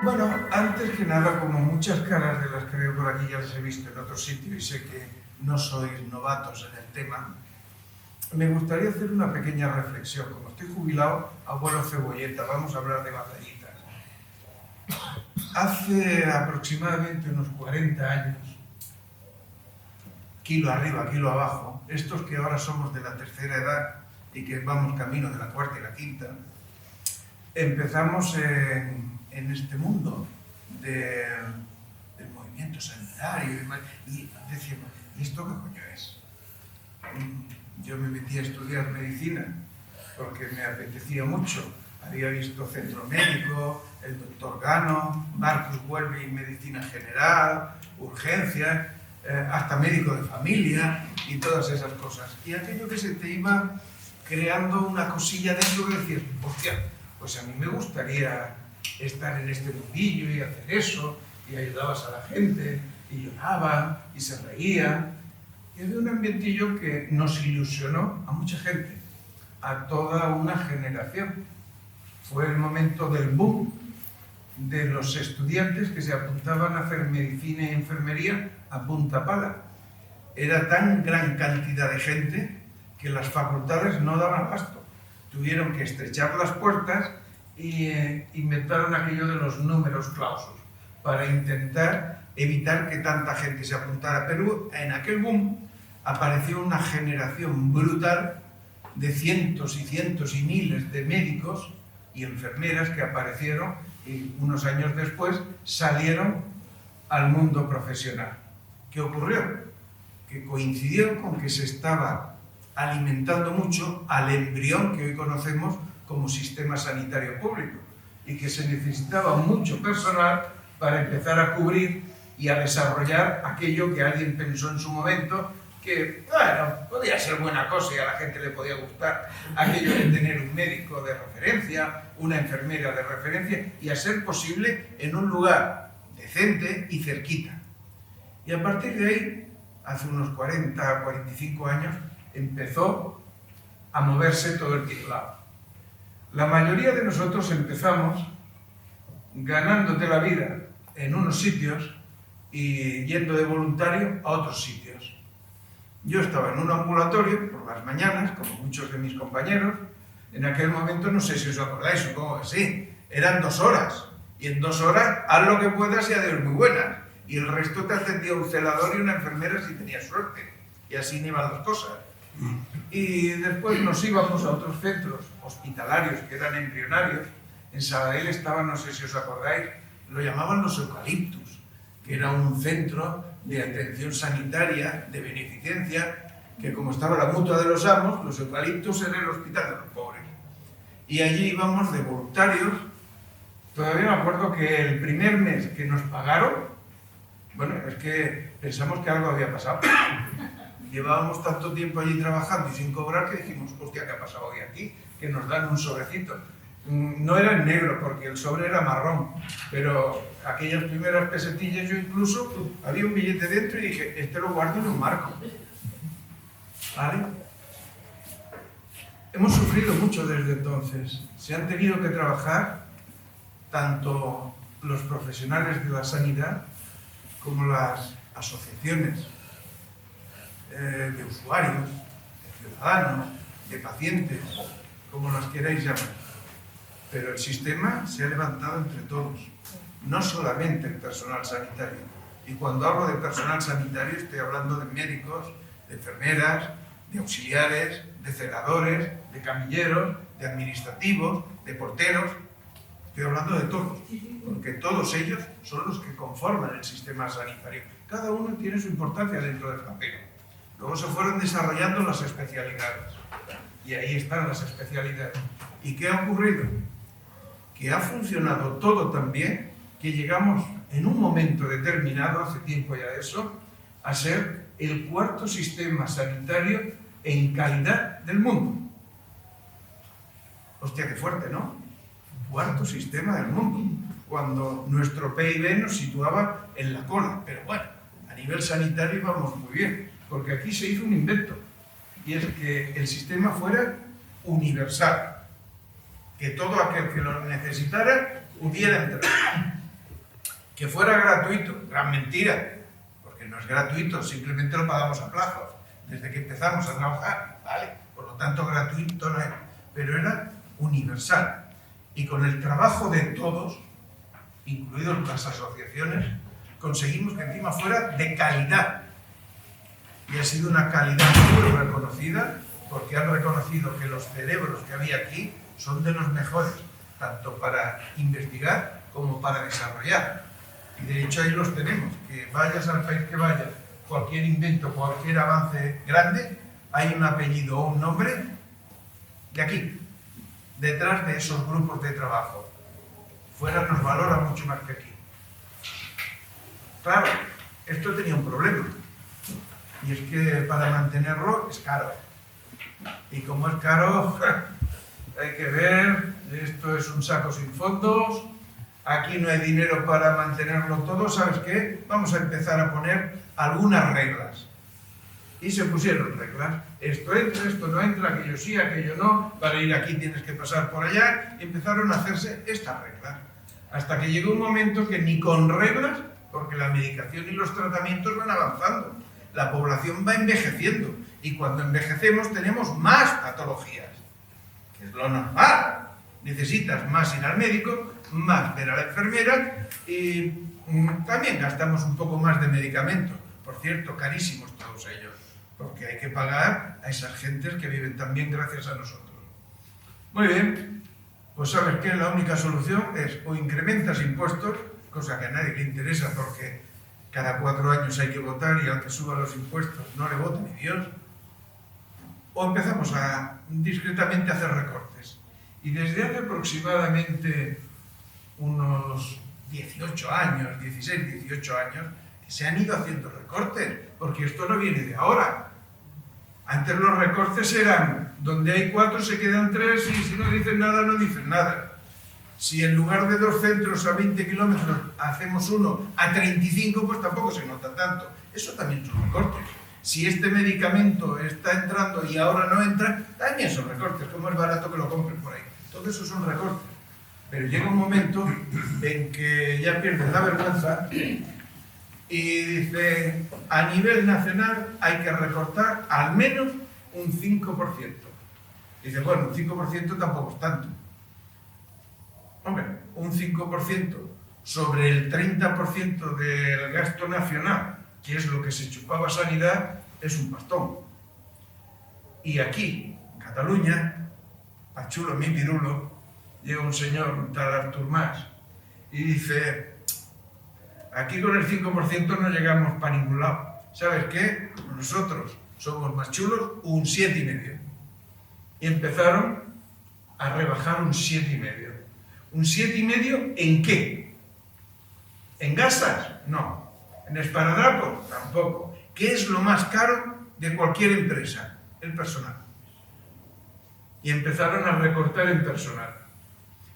Bueno, antes que nada, como muchas caras de las que veo por aquí ya las he visto en otros sitios y sé que no sois novatos en el tema, me gustaría hacer una pequeña reflexión. Como estoy jubilado, abuelo cebolleta, vamos a hablar de batallitas. Hace aproximadamente unos 40 años, kilo arriba, kilo abajo, estos que ahora somos de la tercera edad y que vamos camino de la cuarta y la quinta, empezamos en este mundo del movimiento sanitario y decíamos, ¿y esto qué coño es? Yo me metí a estudiar medicina porque me apetecía mucho. Había visto Centro Médico, el doctor Gano, Marcus Welby, Medicina General, Urgencias, hasta médico de familia y todas esas cosas. Y aquello que se te iba creando una cosilla dentro de decir, hostia, pues a mí me gustaría estar en este mundillo y hacer eso, y ayudabas a la gente, y lloraban, y se reían. Y había un ambientillo que nos ilusionó a mucha gente, a toda una generación. Fue el momento del boom de los estudiantes que se apuntaban a hacer medicina y enfermería a punta pala. Era tan gran cantidad de gente que las facultades no daban abasto. Tuvieron que estrechar las puertas y inventaron aquello de los números clausus para intentar evitar que tanta gente se apuntara. Pero en aquel boom apareció una generación brutal de cientos y cientos y miles de médicos y enfermeras que aparecieron y unos años después salieron al mundo profesional. ¿Qué ocurrió? Que coincidió con que se estaba alimentando mucho al embrión que hoy conocemos como sistema sanitario público y que se necesitaba mucho personal para empezar a cubrir y a desarrollar aquello que alguien pensó en su momento que, bueno, podía ser buena cosa y a la gente le podía gustar, aquello de tener un médico de referencia, una enfermera de referencia y a ser posible en un lugar decente y cerquita. Y a partir de ahí, hace unos 40, 45 años, empezó a moverse todo el tinglado. La mayoría de nosotros empezamos ganándote la vida en unos sitios y yendo de voluntario a otros sitios. Yo estaba en un ambulatorio por las mañanas, como muchos de mis compañeros. En aquel momento, no sé si os acordáis, supongo que sí, eran 2 horas. Y en 2 horas, haz lo que puedas y adiós muy buenas. Y el resto te atendía un celador y una enfermera si tenías suerte. Y así iban las cosas. Y después nos íbamos a otros centros hospitalarios que eran embrionarios. En Sabadell estaban, no sé si os acordáis, lo llamaban los Eucaliptus, que era un centro de atención sanitaria, de beneficencia, que como estaba la mutua de los amos, los Eucaliptus era el hospital de los pobres. Y allí íbamos de voluntarios. Todavía me acuerdo que el primer mes que nos pagaron, bueno, es que pensamos que algo había pasado. Llevábamos tanto tiempo allí trabajando y sin cobrar que dijimos, hostia, ¿qué ha pasado hoy aquí? Que nos dan un sobrecito. No era en negro, porque el sobre era marrón, pero aquellas primeras pesetillas yo incluso había un billete dentro y dije, este lo guardo en un marco. ¿Vale? Hemos sufrido mucho desde entonces. Se han tenido que trabajar tanto los profesionales de la sanidad como las asociaciones de usuarios, de ciudadanos, de pacientes, como las queráis llamar. Pero el sistema se ha levantado entre todos, no solamente el personal sanitario. Y cuando hablo de personal sanitario estoy hablando de médicos, de enfermeras, de auxiliares, de celadores, de camilleros, de administrativos, de porteros. Estoy hablando de todos, porque todos ellos son los que conforman el sistema sanitario. Cada uno tiene su importancia dentro del papel. Luego se fueron desarrollando las especialidades. Y ahí están las especialidades. ¿Y qué ha ocurrido? Que ha funcionado todo tan bien que llegamos en un momento determinado, hace tiempo ya de eso, a ser el 4º sistema sanitario en calidad del mundo. Hostia, qué fuerte, ¿no? 4º sistema del mundo, cuando nuestro PIB nos situaba en la cola. Pero bueno, a nivel sanitario íbamos muy bien, porque aquí se hizo un invento, y es que el sistema fuera universal, que todo aquel que lo necesitara pudiera entrar. Que fuera gratuito, gran mentira, porque no es gratuito, simplemente lo pagamos a plazos, desde que empezamos a trabajar, ¿vale? Por lo tanto, gratuito no era, pero era universal. Y con el trabajo de todos, incluidos las asociaciones, conseguimos que encima fuera de calidad. Y ha sido una calidad muy reconocida, porque han reconocido que los cerebros que había aquí son de los mejores, tanto para investigar como para desarrollar. Y de hecho ahí los tenemos, que vayas al país que vayas, cualquier invento, cualquier avance grande, hay un apellido o un nombre de aquí, detrás de esos grupos de trabajo. Fuera nos valora mucho más que aquí. Claro, esto tenía un problema, y es que para mantenerlo es caro. Y como es caro, hay que ver, esto es un saco sin fondos, aquí no hay dinero para mantenerlo todo, ¿sabes qué? Vamos a empezar a poner algunas reglas. Y se pusieron reglas. Esto entra, esto no entra, aquello sí, aquello no, para ir aquí tienes que pasar por allá. Y empezaron a hacerse estas reglas. Hasta que llegó un momento que ni con reglas, porque la medicación y los tratamientos van avanzando, la población va envejeciendo. Y cuando envejecemos tenemos más patologías, que es lo normal. Necesitas más ir al médico, más ver a la enfermera y también gastamos un poco más de medicamentos. Por cierto, carísimos todos ellos, porque hay que pagar a esas gentes que viven también gracias a nosotros. Muy bien, pues ¿sabes qué? La única solución es o incrementas impuestos, cosa que a nadie le interesa porque cada 4 años hay que votar y aunque suban los impuestos no le vota ni Dios, o empezamos a discretamente hacer recortes. Y desde hace aproximadamente unos 18 años, 16, 18 años, se han ido haciendo recortes, porque esto no viene de ahora. Antes los recortes eran, donde hay 4 se quedan 3 y si no dicen nada, no dicen nada. Si en lugar de 2 centros a 20 kilómetros hacemos uno a 35, pues tampoco se nota tanto. Eso también son recortes. Si este medicamento está entrando y ahora no entra, también son recortes, como es barato que lo compren por ahí. Todo eso son recortes. Pero llega un momento en que ya pierden la vergüenza y dice, a nivel nacional hay que recortar al menos un 5%. Dice, bueno, un 5% tampoco es tanto. Hombre, un 5% sobre el 30% del gasto nacional, que es lo que se chupaba sanidad, es un pastón. Y aquí, en Cataluña, a chulo mi pirulo, llega un señor, un tal Artur Mas, y dice, aquí con el 5% no llegamos para ningún lado. ¿Sabes qué? Nosotros somos más chulos, un 7,5. Y empezaron a rebajar un 7,5. ¿Un 7,5 en qué? ¿En gasas? No. ¿En esparadrapos? Tampoco. ¿Qué es lo más caro de cualquier empresa? El personal. Y empezaron a recortar en personal.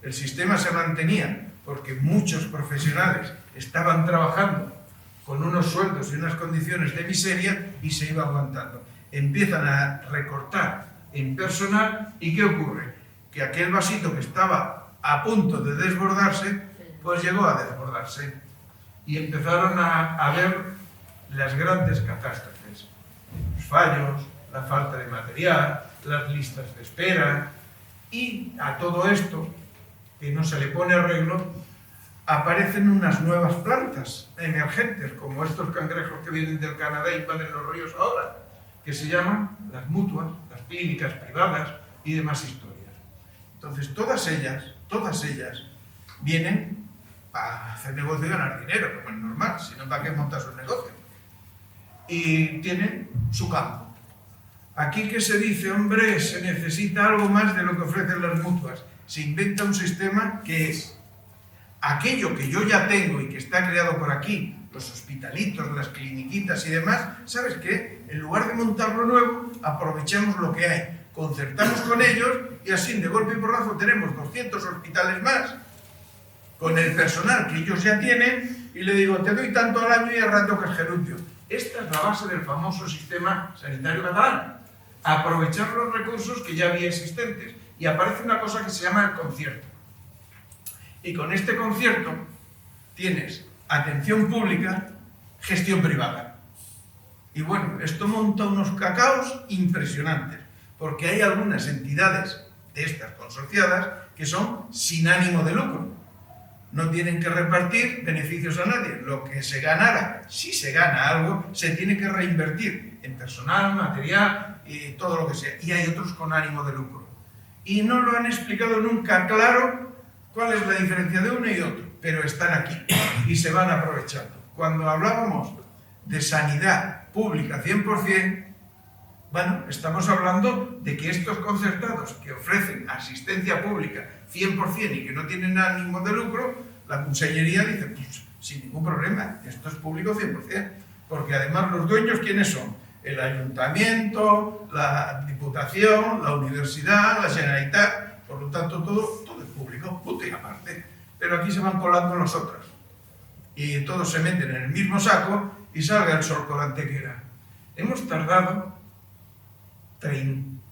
El sistema se mantenía porque muchos profesionales estaban trabajando con unos sueldos y unas condiciones de miseria y se iba aguantando. Empiezan a recortar en personal y ¿qué ocurre? Que aquel vasito que estaba a punto de desbordarse, pues llegó a desbordarse. Y empezaron a ver las grandes catástrofes. Los fallos, la falta de material, las listas de espera. Y a todo esto, que no se le pone arreglo, aparecen unas nuevas plantas emergentes, como estos cangrejos que vienen del Canadá y invaden los ríos ahora, que se llaman las mutuas, las clínicas privadas y demás historias. Entonces, todas ellas vienen para hacer negocio y ganar dinero, como es normal, si no, ¿para qué montas un negocio? Y tienen su campo. Aquí que se dice, hombre, se necesita algo más de lo que ofrecen las mutuas. Se inventa un sistema que es aquello que yo ya tengo y que está creado por aquí, los hospitalitos, las cliniquitas y demás, ¿sabes qué? En lugar de montarlo nuevo, aprovechamos lo que hay, concertamos con ellos y así de golpe y porrazo tenemos 200 hospitales más con el personal que ellos ya tienen y le digo, te doy tanto al año y al rato que es gerundio. Esta es la base del famoso sistema sanitario catalán. Aprovechar los recursos que ya había existentes. Y aparece una cosa que se llama el concierto. Y con este concierto tienes atención pública, gestión privada. Y bueno, esto monta unos cacaos impresionantes, porque hay algunas entidades de estas consorciadas que son sin ánimo de lucro. No tienen que repartir beneficios a nadie. Lo que se ganara, si se gana algo, se tiene que reinvertir en personal, material y todo lo que sea. Y hay otros con ánimo de lucro. Y no lo han explicado nunca claro cuál es la diferencia de uno y otro, pero están aquí y se van aprovechando. Cuando hablábamos de sanidad pública 100%, bueno, estamos hablando de que estos concertados que ofrecen asistencia pública 100% y que no tienen ánimo de lucro, la Consellería dice, pues sin ningún problema, esto es público 100%, porque además los dueños, ¿quiénes son? El Ayuntamiento, la Diputación, la Universidad, la Generalitat, por lo tanto todo es público, punto y aparte. Pero aquí se van colando los otros y todos se meten en el mismo saco y salga el sol con la antequera. Hemos tardado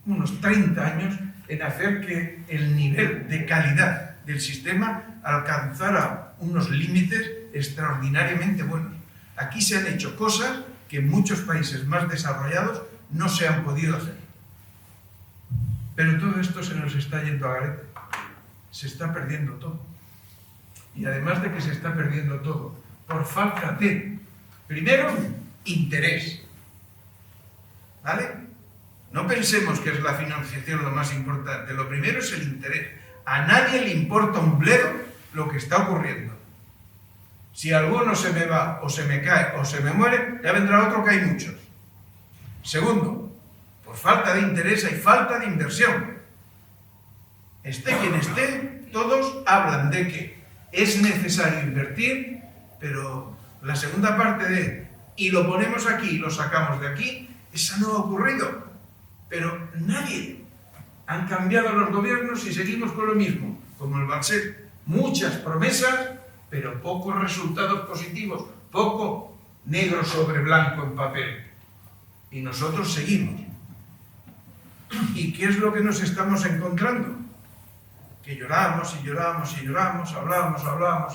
unos 30 años en hacer que el nivel de calidad del sistema alcanzara unos límites extraordinariamente buenos. Aquí se han hecho cosas que en muchos países más desarrollados no se han podido hacer. Pero todo esto se nos está yendo a garete. Se está perdiendo todo. Y además de que se está perdiendo todo, por falta de, primero, interés. ¿Vale? No pensemos que es la financiación lo más importante. Lo primero es el interés. A nadie le importa un bledo lo que está ocurriendo. Si alguno se me va, o se me cae, o se me muere, ya vendrá otro que hay muchos. Segundo, por falta de interés hay falta de inversión. Esté quien esté, todos hablan de que es necesario invertir, pero la segunda parte de y lo ponemos aquí y lo sacamos de aquí, esa no ha ocurrido. Pero nadie. Han cambiado los gobiernos y seguimos con lo mismo, como el Balsec. Muchas promesas, pero pocos resultados positivos, poco negro sobre blanco en papel. Y nosotros seguimos. ¿Y qué es lo que nos estamos encontrando? Que lloramos y lloramos y lloramos, hablamos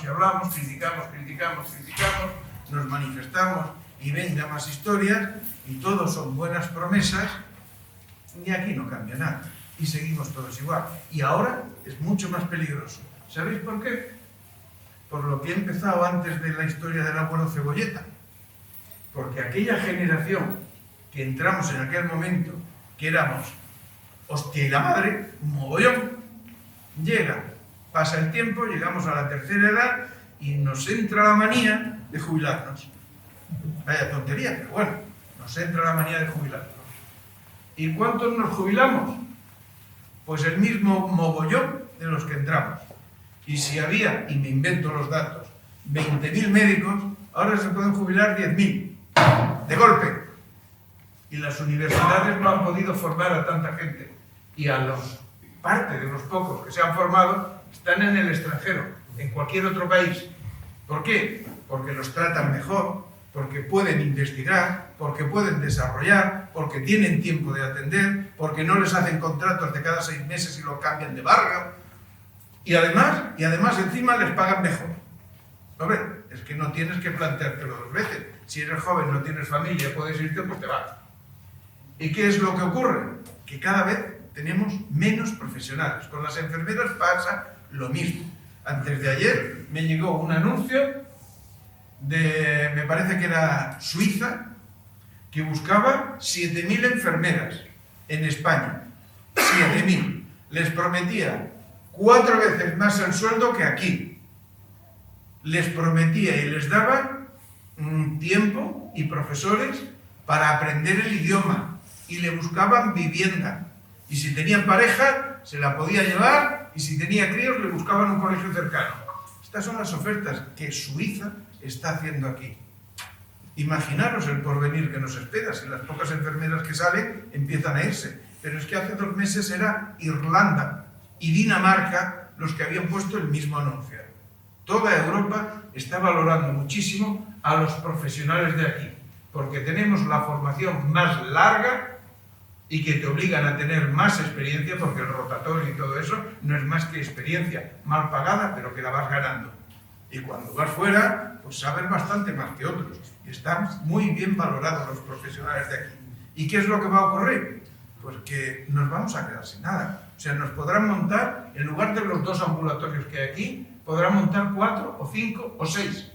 y hablamos, criticamos, nos manifestamos y venga más historias y todos son buenas promesas y aquí no cambia nada y seguimos todos igual. Y ahora es mucho más peligroso. ¿Sabéis por qué? Por lo que he empezado antes de la historia del abuelo Cebolleta. Porque aquella generación que entramos en aquel momento, que éramos hostia y la madre, un mogollón, llega, pasa el tiempo, llegamos a la tercera edad y nos entra la manía de jubilarnos. Vaya tontería, pero bueno, nos entra la manía de jubilarnos. ¿Y cuántos nos jubilamos? Pues el mismo mogollón de los que entramos. Y si había, y me invento los datos, 20.000 médicos, ahora se pueden jubilar 10.000, de golpe. Y las universidades no han podido formar a tanta gente. Y a los parte de los pocos que se han formado están en el extranjero, en cualquier otro país. ¿Por qué? Porque los tratan mejor, porque pueden investigar, porque pueden desarrollar, porque tienen tiempo de atender, porque no les hacen contratos de cada 6 meses y lo cambian de barrio. Y además encima les pagan mejor. Hombre, es que no tienes que planteártelo 2 veces. Si eres joven, no tienes familia, puedes irte, pues te vas. ¿Y qué es lo que ocurre? Que cada vez tenemos menos profesionales. Con las enfermeras pasa lo mismo. Antes de ayer me llegó un anuncio de, me parece que era Suiza, que buscaba 7.000 enfermeras en España. 7.000. Les prometía 4 veces más el sueldo que aquí. Les prometía y les daba tiempo y profesores para aprender el idioma y le buscaban vivienda. Y si tenían pareja, se la podía llevar, y si tenía críos, le buscaban un colegio cercano. Estas son las ofertas que Suiza está haciendo aquí. Imaginaros el porvenir que nos espera, si las pocas enfermeras que salen empiezan a irse. Pero es que hace 2 meses era Irlanda y Dinamarca los que habían puesto el mismo anuncio. Toda Europa está valorando muchísimo a los profesionales de aquí, porque tenemos la formación más larga y que te obligan a tener más experiencia, porque el rotatorio y todo eso no es más que experiencia mal pagada, pero que la vas ganando. Y cuando vas fuera, pues sabes bastante más que otros. Y están muy bien valorados los profesionales de aquí. ¿Y qué es lo que va a ocurrir? Pues que nos vamos a quedar sin nada. O sea, nos podrán montar, en lugar de los 2 ambulatorios que hay aquí, podrán montar 4 o 5 o 6,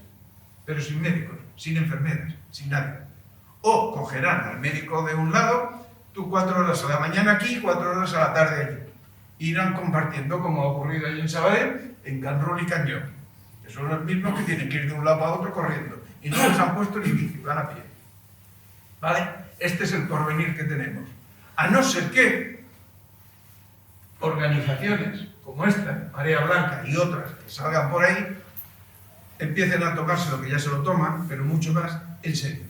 pero sin médicos, sin enfermeras, sin nadie. O cogerán al médico de un lado, tú 4 horas a la mañana aquí, 4 horas a la tarde allí. Irán compartiendo, como ha ocurrido ahí en Sabadell, en Can Rull y Can Llop, que son los mismos que tienen que ir de un lado para otro corriendo. Y no les han puesto ni bici, van a pie. ¿Vale? Este es el porvenir que tenemos. A no ser que organizaciones como esta, Marea Blanca y otras que salgan por ahí, empiecen a tomarse lo que ya se lo toman, pero mucho más en serio.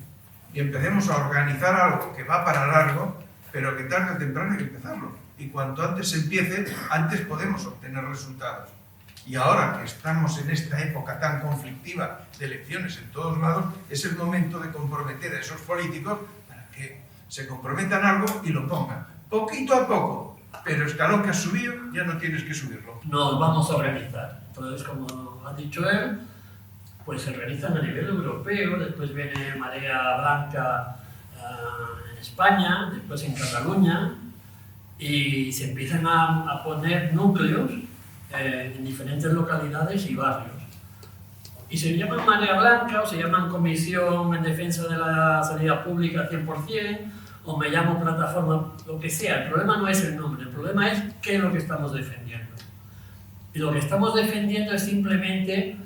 Y empecemos a organizar algo que va para largo, pero que tarde o temprano hay que empezarlo. Y cuanto antes se empiece, antes podemos obtener resultados. Y ahora que estamos en esta época tan conflictiva de elecciones en todos lados, es el momento de comprometer a esos políticos para que se comprometan algo y lo pongan. Poquito a poco, pero escalón que has subido, ya no tienes que subirlo. Nos vamos a organizar. Entonces, como ha dicho él, pues se organizan a nivel europeo, después viene Marea Blanca en España, después en Cataluña, y se empiezan a poner núcleos en diferentes localidades y barrios. Y se llaman Marea Blanca, o se llaman Comisión en Defensa de la Sanidad Pública 100%, o me llamo plataforma, lo que sea. El problema no es el nombre, el problema es qué es lo que estamos defendiendo. Y lo que estamos defendiendo es simplemente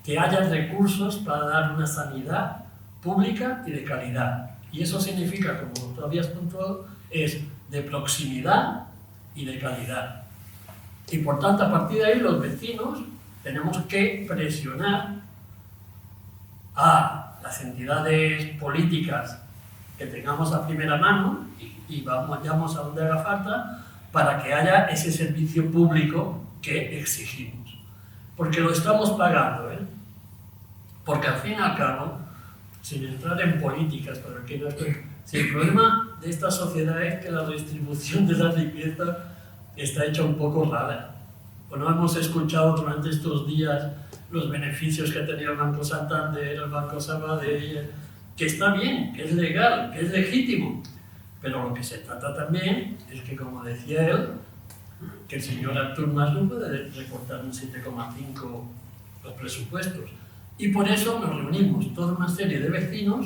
que haya recursos para dar una sanidad pública y de calidad. Y eso significa, como tú habías puntuado, es de proximidad y de calidad. Y por tanto, a partir de ahí, los vecinos tenemos que presionar a las entidades políticas que tengamos a primera mano y vamos a donde haga falta para que haya ese servicio público que exigimos. Porque lo estamos pagando, ¿eh? Porque al fin y al cabo, sin entrar en políticas, pero que no estoy, si el problema de esta sociedad es que la distribución de la riqueza está hecha un poco rara. O no hemos escuchado durante estos días los beneficios que ha tenido el Banco Santander, el Banco Sabadell, que está bien, que es legal, que es legítimo. Pero lo que se trata también es que, como decía él, que el señor Artur Mas no puede recortar un 7,5 los presupuestos. Y por eso nos reunimos toda una serie de vecinos,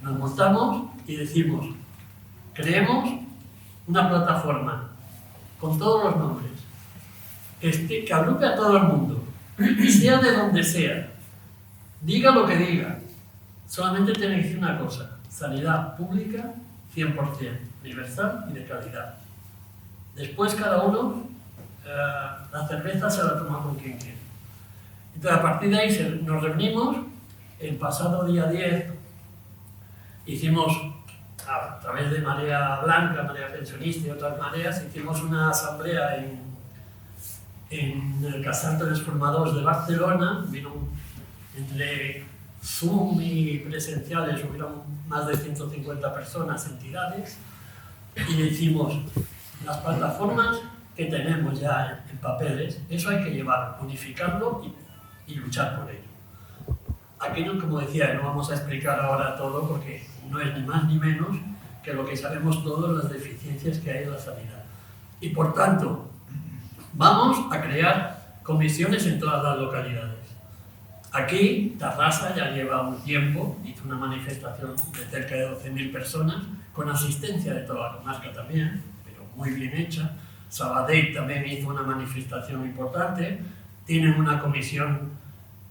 nos montamos y decimos, creemos una plataforma con todos los nombres, que agrupe a todo el mundo, sea de donde sea, diga lo que diga, solamente tiene que decir una cosa: sanidad pública 100%, universal y de calidad. Después cada uno, la cerveza se la toma con quien quiere. Entonces, a partir de ahí nos reunimos. El pasado día 10 hicimos, a través de Marea Blanca, Marea Pensionista y otras mareas, hicimos una asamblea en el Casal de los Formadors de Barcelona. Vino entre Zoom y presenciales, hubieron más de 150 personas, entidades, y decimos, las plataformas que tenemos ya en papeles, eso hay que llevar, unificarlo y luchar por ello. Aquí, como decía, no vamos a explicar ahora todo porque no es ni más ni menos que lo que sabemos todos, las deficiencias que hay en la sanidad. Y por tanto, vamos a crear comisiones en todas las localidades. Aquí, Tarrasa ya lleva un tiempo, hizo una manifestación de cerca de 12.000 personas, con asistencia de toda la comarca también, pero muy bien hecha. Sabadell también hizo una manifestación importante, tienen una comisión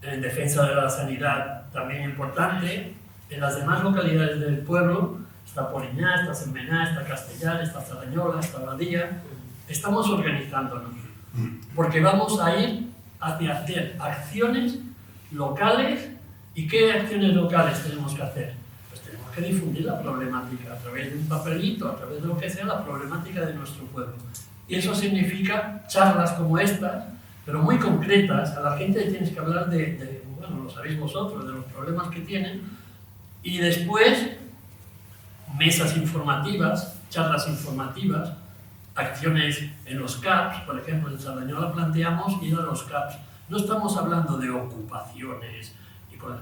en defensa de la sanidad también importante. En las demás localidades del pueblo, está Poliñá, está Sentmenat, está Castellar, está Cerdanyola, está Badía. Estamos organizándonos, porque vamos a ir hacia hacer acciones locales. ¿Y qué acciones locales tenemos que hacer? Pues tenemos que difundir la problemática a través de un papelito, a través de lo que sea, la problemática de nuestro pueblo. Y eso significa charlas como estas, pero muy concretas. A la gente tienes que hablar bueno, lo sabéis vosotros, de los problemas que tienen, y después mesas informativas, charlas informativas, acciones en los CAPs. Por ejemplo, en Cerdanyola planteamos ir a los CAPs. No estamos hablando de ocupaciones.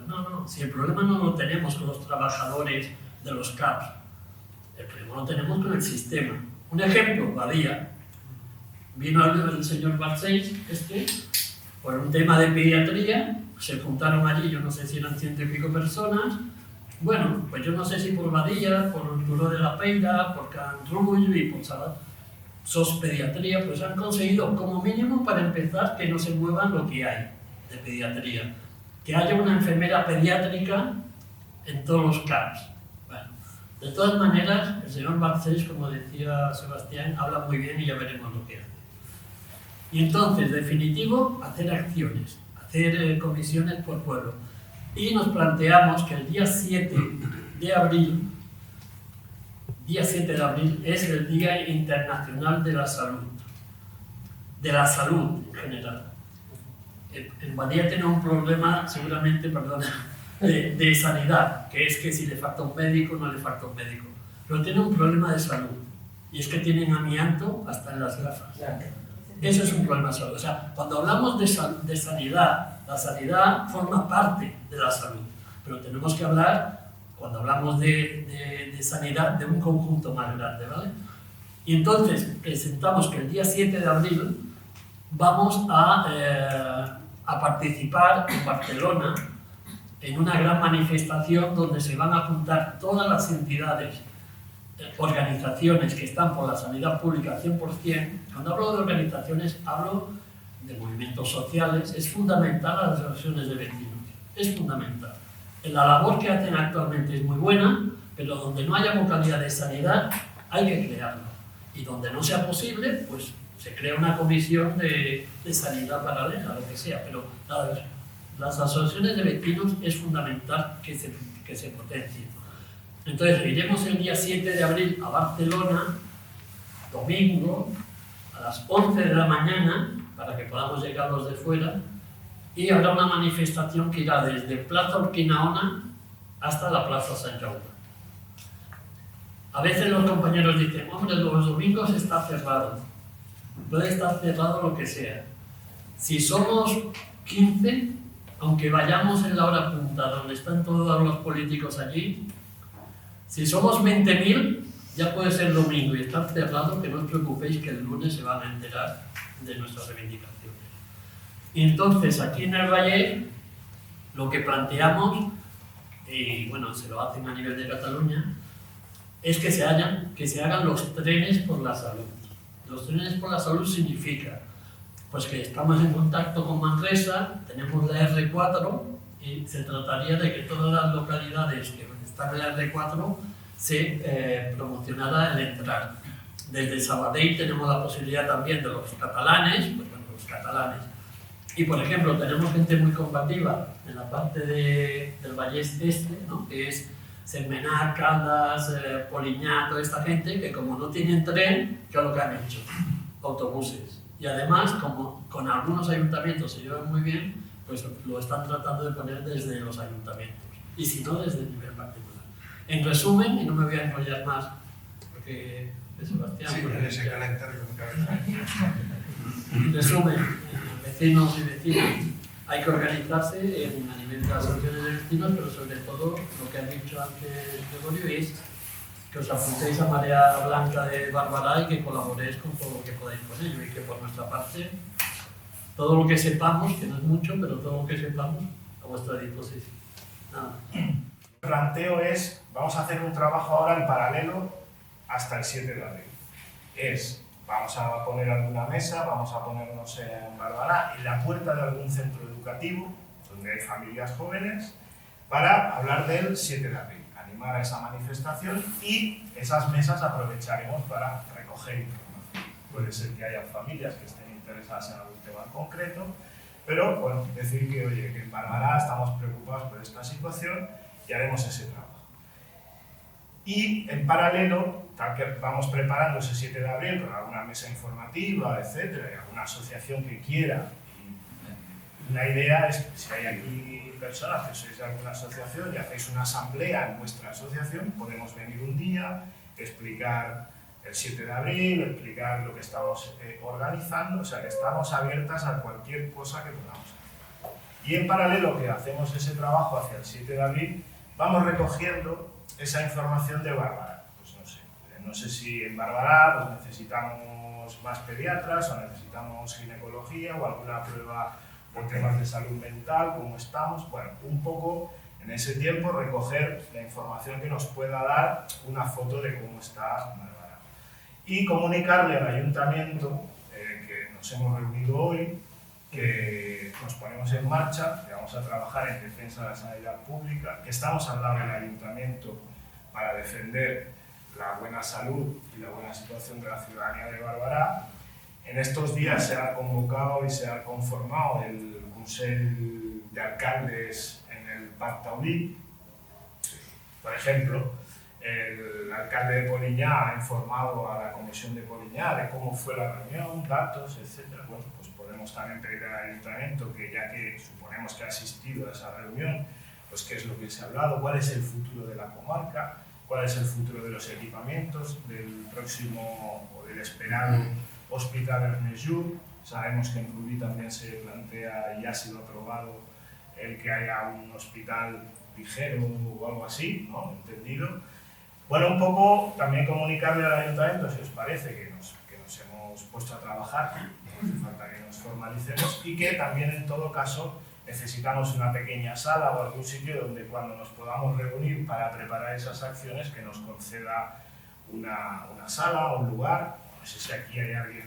No, si el problema no lo tenemos con los trabajadores de los CAPs, el problema lo tenemos con el sistema. Un ejemplo, Badía. Vino el señor Barcells, por un tema de pediatría, se juntaron allí, yo no sé si eran 100 y pico personas. Bueno, pues yo no sé si por Badía, por Turó de la Peira, por Can Rull y por SOS Pediatría, pues han conseguido como mínimo para empezar que no se muevan lo que hay de pediatría. Que haya una enfermera pediátrica en todos los CAPs. Bueno, de todas maneras, el señor Barcells, como decía Sebastián, habla muy bien y ya veremos lo que hace. Y entonces, definitivo, hacer acciones, hacer comisiones por pueblo. Y nos planteamos que el día 7 de abril es el Día Internacional de la Salud. De la salud en general. En Badía tiene un problema, seguramente, de sanidad, que es que si le falta un médico, no le falta un médico. Pero tiene un problema de salud, y es que tienen amianto hasta en las gafas. Eso es un problema de salud. O sea, cuando hablamos de sanidad, la sanidad forma parte de la salud, pero tenemos que hablar, cuando hablamos de sanidad, de un conjunto más grande, ¿vale? Y entonces presentamos que el día 7 de abril vamos a participar en Barcelona en una gran manifestación donde se van a juntar todas las entidades, organizaciones que están por la sanidad pública 100%. Cuando hablo de organizaciones, hablo de movimientos sociales. Es fundamental las asociaciones de vecinos, es fundamental. La labor que hacen actualmente es muy buena, pero donde no haya vocalidad de sanidad, hay que crearla. Y donde no sea posible, pues se crea una comisión de sanidad paralela, lo que sea, pero las asociaciones de vecinos es fundamental que se potencien. Entonces, iremos el día 7 de abril a Barcelona, domingo, a las 11 de la mañana, para que podamos llegar los de fuera, y habrá una manifestación que irá desde Plaza Urquinaona hasta la Plaza Sant Jaume. A veces los compañeros dicen, hombre, los domingos está cerrado. Puede estar cerrado lo que sea. Si somos 15, aunque vayamos en la hora punta, donde están todos los políticos allí, si somos 20.000, ya puede ser domingo y estar cerrado, que no os preocupéis que el lunes se van a enterar de nuestras reivindicaciones. Y entonces, aquí en el Valle, lo que planteamos, y bueno, se lo hacen a nivel de Cataluña, es que se hagan los trenes por la salud. Los trenes por la salud significa pues que estamos en contacto con Manresa, tenemos la R4 y se trataría de que todas las localidades que están en la R4 se promocionara el entrar. Desde Sabadell tenemos la posibilidad también de los catalanes, pues bueno, los catalanes. Y por ejemplo, tenemos gente muy combativa en la parte del Vallès Este, ¿no? Que es Sentmenat, Caldas, Polinyà, toda esta gente que como no tienen tren, ¿qué es lo que han hecho? Autobuses. Y además, como con algunos ayuntamientos se llevan muy bien, pues lo están tratando de poner desde los ayuntamientos. Y si no, desde el nivel particular. En resumen, y no me voy a enrollar más, porque Sebastián... Sí, porque ese calendario con cabeza. En resumen, vecinos y vecinas, hay que organizarse a nivel de las asociaciones de vecinos, pero sobre todo, lo que ha dicho antes Gregorio es que os apuntéis a Marea Blanca de Bárbara y que colaboréis con todo lo que podáis con ello, y que por nuestra parte, todo lo que sepamos, que no es mucho, pero todo lo que sepamos, a vuestra disposición. Nada. El planteo es, vamos a hacer un trabajo ahora en paralelo hasta el 7 de abril. Vamos a poner alguna mesa, vamos a ponernos en Bárbara, en la puerta de algún centro educativo, donde hay familias jóvenes, para hablar del 7 de abril. Animar a esa manifestación y esas mesas aprovecharemos para recoger información. Puede ser que haya familias que estén interesadas en algún tema en concreto, pero bueno, decir que, oye, que en Bárbara estamos preocupados por esta situación y haremos ese trabajo. Y en paralelo, tal que vamos preparando ese 7 de abril con alguna mesa informativa, etcétera, y alguna asociación que quiera, una idea es que si hay aquí personas que sois de alguna asociación y hacéis una asamblea en vuestra asociación, podemos venir un día, explicar el 7 de abril, explicar lo que estamos organizando, o sea que estamos abiertas a cualquier cosa que podamos hacer. Y en paralelo que hacemos ese trabajo hacia el 7 de abril, vamos recogiendo esa información de Barbará. Pues no sé si en Barbará pues necesitamos más pediatras o necesitamos ginecología o alguna prueba por temas de salud mental, cómo estamos, bueno, un poco en ese tiempo recoger la información que nos pueda dar una foto de cómo está Barbará. Y comunicarle al ayuntamiento que nos hemos reunido hoy, que nos ponemos en marcha, que vamos a trabajar en defensa de la sanidad pública, que estamos al lado del ayuntamiento para defender la buena salud y la buena situación de la ciudadanía de Barbará. En estos días se ha convocado y se ha conformado el Consell de Alcaldes en el Parc Taulí. Por ejemplo, el alcalde de Poliñá ha informado a la comisión de Poliñá de cómo fue la reunión, datos, etc. Bueno, pues podemos también pedir al ayuntamiento que, ya que suponemos que ha asistido a esa reunión, pues qué es lo que se ha hablado, cuál es el futuro de la comarca, cuál es el futuro de los equipamientos, del próximo o del esperado Hospital Ernest Llull. Sabemos que en Rubí también se plantea y ha sido aprobado el que haya un hospital ligero o algo así, ¿no? Entendido. Bueno, un poco también comunicarle al ayuntamiento, si os parece, que nos hemos puesto a trabajar, no hace falta que nos formalicemos, y que también en todo caso necesitamos una pequeña sala o algún sitio donde cuando nos podamos reunir para preparar esas acciones que nos conceda una sala o un lugar. No sé si aquí hay alguien,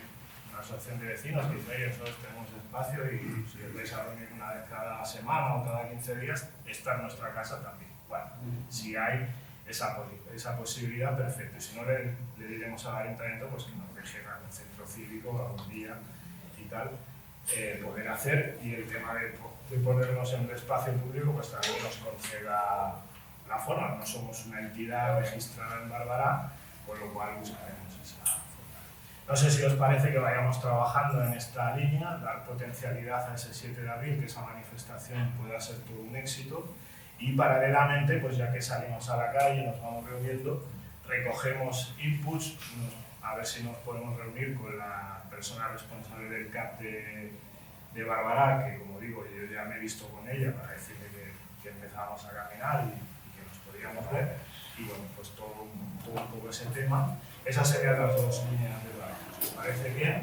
una asociación de vecinos que dice, oye, nosotros tenemos espacio y si os vais a reunir una vez cada semana o cada 15 días, esta es nuestra casa también. Bueno, si hay esa posibilidad, perfecto. Y si no, le diremos al ayuntamiento pues, que nos deje en algún centro cívico algún día y tal, poder hacer. Y el tema de ponernos en el espacio público, pues también nos conceda la forma. No somos una entidad registrada en Barbará, con lo cual buscaremos esa forma. No sé si os parece que vayamos trabajando en esta línea, dar potencialidad a ese 7 de abril, que esa manifestación pueda ser todo un éxito. Y paralelamente, pues ya que salimos a la calle, nos vamos reuniendo, recogemos inputs, a ver si nos podemos reunir con la persona responsable del CAP de Barbará, que como digo, yo ya me he visto con ella para decirle que empezamos a caminar y que nos podíamos ver. Y bueno, pues todo un poco ese tema. Esas serían las dos líneas de trabajo. ¿Os parece bien?